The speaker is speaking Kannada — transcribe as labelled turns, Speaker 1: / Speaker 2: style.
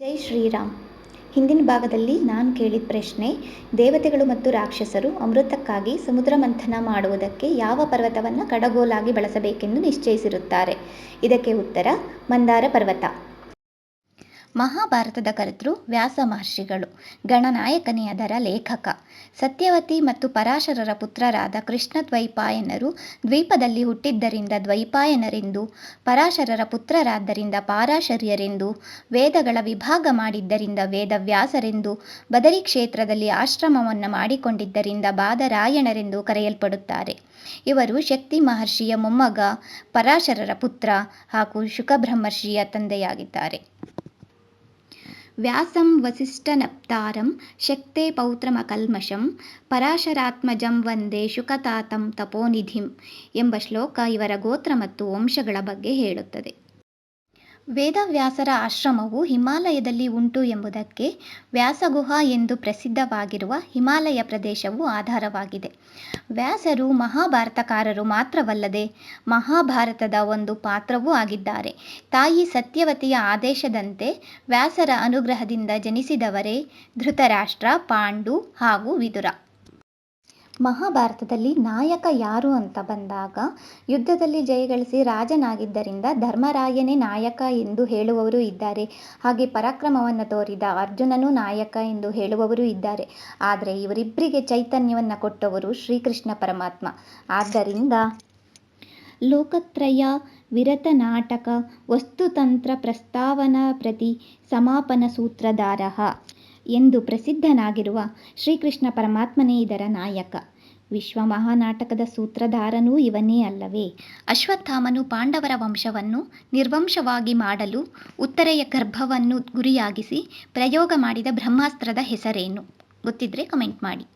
Speaker 1: ಜೈ ಶ್ರೀರಾಮ್. ಹಿಂದಿನ ಭಾಗದಲ್ಲಿ ನಾನು ಕೇಳಿದ ಪ್ರಶ್ನೆ, ದೇವತೆಗಳು ಮತ್ತು ರಾಕ್ಷಸರು ಅಮೃತಕ್ಕಾಗಿ ಸಮುದ್ರ ಮಂಥನ ಮಾಡುವುದಕ್ಕೆ ಯಾವ ಪರ್ವತವನ್ನು ಕಡಗೋಲಾಗಿ ಬಳಸಬೇಕೆಂದು ನಿಶ್ಚಯಿಸಿರುತ್ತಾರೆ. ಇದಕ್ಕೆ ಉತ್ತರ ಮಂದಾರ ಪರ್ವತ. ಮಹಾಭಾರತದ ಕರ್ತೃ ವ್ಯಾಸ ಮಹರ್ಷಿಗಳು. ಗಣನಾಯಕನೇ ಅದರ ಲೇಖಕ. ಸತ್ಯವತಿ ಮತ್ತು ಪರಾಶರರ ಪುತ್ರರಾದ ಕೃಷ್ಣದ್ವೈಪಾಯನರು ದ್ವೀಪದಲ್ಲಿ ಹುಟ್ಟಿದ್ದರಿಂದ ದ್ವೈಪಾಯನರೆಂದು, ಪರಾಶರರ ಪುತ್ರರಾದ್ದರಿಂದ ಪಾರಾಶರ್ಯರೆಂದು, ವೇದಗಳ ವಿಭಾಗ ಮಾಡಿದ್ದರಿಂದ ವೇದವ್ಯಾಸರೆಂದು, ಬದರಿ ಕ್ಷೇತ್ರದಲ್ಲಿ ಆಶ್ರಮವನ್ನು ಮಾಡಿಕೊಂಡಿದ್ದರಿಂದ ಬಾದರಾಯಣರೆಂದು ಕರೆಯಲ್ಪಡುತ್ತಾರೆ. ಇವರು ಶಕ್ತಿ ಮಹರ್ಷಿಯ ಮೊಮ್ಮಗ, ಪರಾಶರರ ಪುತ್ರ ಹಾಗೂ ಶುಕಬ್ರಹ್ಮರ್ಷಿಯ ತಂದೆಯಾಗಿದ್ದಾರೆ. ವ್ಯಾಸಂ ವಸಿಷ್ಠನಪ್ತಾರಂ ಶಕ್ತೆ ಪೌತ್ರಮಕಲ್ಮಷಂ ಪರಾಶರಾತ್ಮಜಂ ವಂದೇ ಶುಕತಾತಂ ತಪೋನಿಧಿಂ ಎಂಬ ಶ್ಲೋಕ ಇವರ ಗೋತ್ರ ಮತ್ತು ವಂಶಗಳ ಬಗ್ಗೆ ಹೇಳುತ್ತದೆ. ವೇದವ್ಯಾಸರ ಆಶ್ರಮವು ಹಿಮಾಲಯದಲ್ಲಿ ಉಂಟು ಎಂಬುದಕ್ಕೆ ವ್ಯಾಸಗುಹಾ ಎಂದು ಪ್ರಸಿದ್ಧವಾಗಿರುವ ಹಿಮಾಲಯ ಪ್ರದೇಶವು ಆಧಾರವಾಗಿದೆ. ವ್ಯಾಸರು ಮಹಾಭಾರತಕಾರರು ಮಾತ್ರವಲ್ಲದೆ ಮಹಾಭಾರತದ ಒಂದು ಪಾತ್ರವೂ ಆಗಿದ್ದಾರೆ. ತಾಯಿ ಸತ್ಯವತಿಯ ಆದೇಶದಂತೆ ವ್ಯಾಸರ ಅನುಗ್ರಹದಿಂದ ಜನಿಸಿದವರೇ ಧೃತರಾಷ್ಟ್ರ, ಪಾಂಡು ಹಾಗೂ ವಿದುರ. ಮಹಾಭಾರತದಲ್ಲಿ ನಾಯಕ ಯಾರು ಅಂತ ಬಂದಾಗ ಯುದ್ಧದಲ್ಲಿ ಜಯಗಳಿಸಿ ರಾಜನಾಗಿದ್ದರಿಂದ ಧರ್ಮರಾಯನೇ ನಾಯಕ ಎಂದು ಹೇಳುವವರು ಇದ್ದಾರೆ. ಹಾಗೆ ಪರಾಕ್ರಮವನ್ನು ತೋರಿದ ಅರ್ಜುನನೂ ನಾಯಕ ಎಂದು ಹೇಳುವವರು ಇದ್ದಾರೆ. ಆದರೆ ಇವರಿಬ್ಬರಿಗೆ ಚೈತನ್ಯವನ್ನು ಕೊಟ್ಟವರು ಶ್ರೀಕೃಷ್ಣ ಪರಮಾತ್ಮ. ಆದ್ದರಿಂದ ಲೋಕತ್ರಯ ವಿರತ ನಾಟಕ ವಸ್ತುತಂತ್ರ ಪ್ರಸ್ತಾವನಾ ಪ್ರತಿ ಸಮಾಪನ ಸೂತ್ರಧಾರಃ ಎಂದು ಪ್ರಸಿದ್ಧನಾಗಿರುವ ಶ್ರೀಕೃಷ್ಣ ಪರಮಾತ್ಮನೇ ಇದರ ನಾಯಕ. ವಿಶ್ವ ಮಹಾನಾಟಕದ ಸೂತ್ರಧಾರನೂ ಇವನೇ ಅಲ್ಲವೇ? ಅಶ್ವತ್ಥಾಮನು ಪಾಂಡವರ ವಂಶವನ್ನು ನಿರ್ವಂಶವಾಗಿ ಮಾಡಲು ಉತ್ತರೆಯ ಗರ್ಭವನ್ನು ಗುರಿಯಾಗಿಸಿ ಪ್ರಯೋಗ ಮಾಡಿದ ಬ್ರಹ್ಮಾಸ್ತ್ರದ ಹೆಸರೇನು? ಗೊತ್ತಿದ್ರೆ ಕಮೆಂಟ್ ಮಾಡಿ.